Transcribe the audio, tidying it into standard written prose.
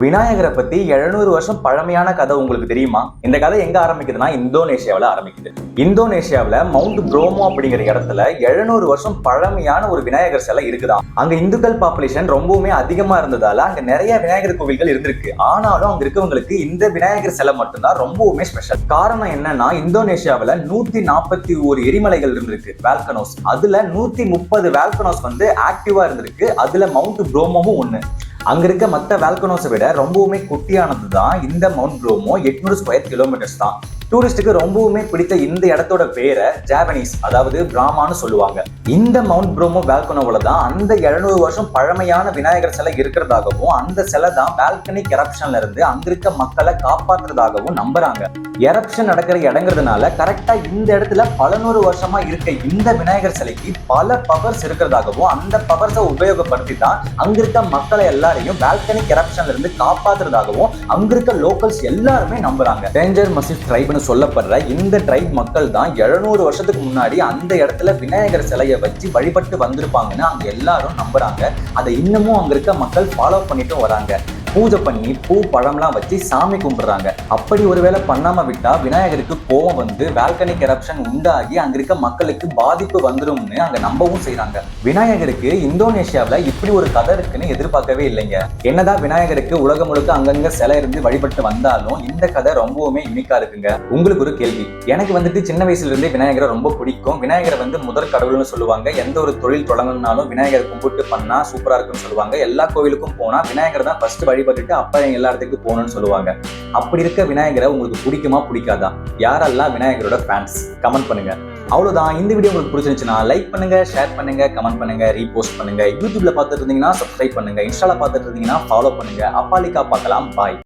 விநாயகரை பத்தி 700 வருஷம் பழமையான கதை உங்களுக்கு தெரியுமா? இந்த கதை எங்க ஆரம்பிக்குதுன்னா இந்தோனேஷியாவில் ஆரம்பிக்குது. இந்தோனேஷியாவில் மவுண்ட் புரோமோ அப்படிங்கிற இடத்துல 700 வருஷம் பழமையான ஒரு விநாயகர் சிலை இருக்குதான். அங்க இந்துக்கள் பாப்புலேஷன் ரொம்பவுமே அதிகமா இருந்ததால அங்க நிறைய விநாயகர் கோவில்கள் இருந்திருக்கு. ஆனாலும் அங்க இருக்கவங்களுக்கு இந்த விநாயகர் சிலை மட்டும்தான் ரொம்பவுமே ஸ்பெஷல். காரணம் என்னன்னா, இந்தோனேஷியாவில் 141 எரிமலைகள் இருந்திருக்கு, வால்கனோஸ். அதுல 130 வால்கனோஸ் ஆக்டிவா இருந்திருக்கு. அதுல மவுண்ட் புரோமோவும் ஒண்ணு. அங்க இருக்க மற்ற வால்கனோஸை விட ரொம்பவுமே குட்டியானது தான் இந்த மவுண்ட் புரோமோ. 800 ஸ்கொயர் கிலோமீட்டர்ஸ் தான். டூரிஸ்டுக்கு ரொம்பவுமே பிடித்த இந்த இடத்தோட பேரை ஜாப்பனீஸ், அதாவது பிராமான்னு சொல்லுவாங்க. இந்த மவுண்ட் புரோமோ வால்கனோவில் தான் அந்த 700 வருஷம் பழமையான விநாயகர் சிலை இருக்கிறதாகவும், அந்த சிலை தான் வால்கனிக் எரப்ஷன்ல இருந்து அங்க இருக்க மக்களை காப்பாற்றுறதாகவும் நம்புறாங்க. எரப்ஷன் நடக்கிற இடங்கிறதுனால கரெக்டா இந்த இடத்துல பல நூறு வருஷமா இருக்க இந்த விநாயகர் சிலைக்கு பல பவர்ஸ் இருக்கிறதாகவும், அந்த பவர்ஸை உபயோகப்படுத்தி தான் அங்க இருக்க மக்களை எல்லாரையும் வால்கனிக் எரப்ஷன்ல இருந்து காப்பாற்றுறதாகவும் அங்க இருக்க லோக்கல்ஸ் எல்லாருமே நம்புறாங்க. டேஞ்சர் மசிஃப் ட்ரைப்னு சொல்லப்படுற இந்த ட்ரைப் மக்கள் தான் 700 வருஷத்துக்கு முன்னாடி அந்த இடத்துல விநாயகர் சிலையை வச்சு வழிபட்டு வந்திருப்பாங்கன்னு அங்க எல்லாரும் நம்புறாங்க. அதை இன்னமும் அங்க இருக்க மக்கள் ஃபாலோ பண்ணிட்டும் வராங்க. பூஜை பண்ணி பூ பழம்லாம் வச்சு சாமி கும்பிடுறாங்க. அப்படி ஒருவேளை பண்ணாம விட்டா விநாயகருக்கு கோவம் வால்கனிக் எரப்ஷன் உண்டாகி அங்க இருக்க மக்களுக்கு பாதிப்பு வந்துரும்னு அங்க நம்பவும் செய்யறாங்க. விநாயகருக்கு இந்தோனேஷியாவில் இப்படி ஒரு கதை இருக்குன்னு எதிர்பார்க்கவே இல்லைங்க. என்னதான் விநாயகருக்கு உலகம் முழுக்க அங்கங்க சிலை இருந்து வழிபட்டு வந்தாலும் இந்த கதை ரொம்பவுமே யூனிக்கா இருக்குங்க. உங்களுக்கு ஒரு கேள்வி. எனக்கு சின்ன வயசுல இருந்தே விநாயகரை ரொம்ப பிடிக்கும். விநாயகரை முதற் கடவுள்னு சொல்லுவாங்க. எந்த ஒரு தொழில் தொடங்கணும்னாலும் விநாயகரை கும்பிட்டு பண்ணா சூப்பரா இருக்குன்னு சொல்லுவாங்க. எல்லா கோவிலுக்கும் போனா விநாயகர் தான் ஃபர்ஸ்ட் வழிபட்டுட்டு அப்புறம் எல்லா இடத்துக்கும் போகணும்னு சொல்லுவாங்க. அப்படி இருக்க விநாயகரை உங்களுக்கு பிடிக்குமா பிடிக்காதா? யாரெல்லாம் விநாயகரோட ஃபேன்ஸ் கமெண்ட் பண்ணுங்க. அவ்வளவுதான். இந்த வீடியோ உங்களுக்கு பிடிச்சிருந்துச்சுன்னா லைக் பண்ணுங்க, ஷேர் பண்ணுங்க, கமெண்ட் பண்ணுங்க, ரீபோஸ்ட் பண்ணுங்க. யூடியூப்ல பார்த்துட்டு இருந்தீங்கன்னா சப்ஸ்கிரைப் பண்ணுங்க, இன்ஸ்டால பார்த்துட்டு இருந்தீங்கன்னா ஃபாலோ பண்ணுங்க. அப்பாலிக்கா பார்க்கலாம். பாய்.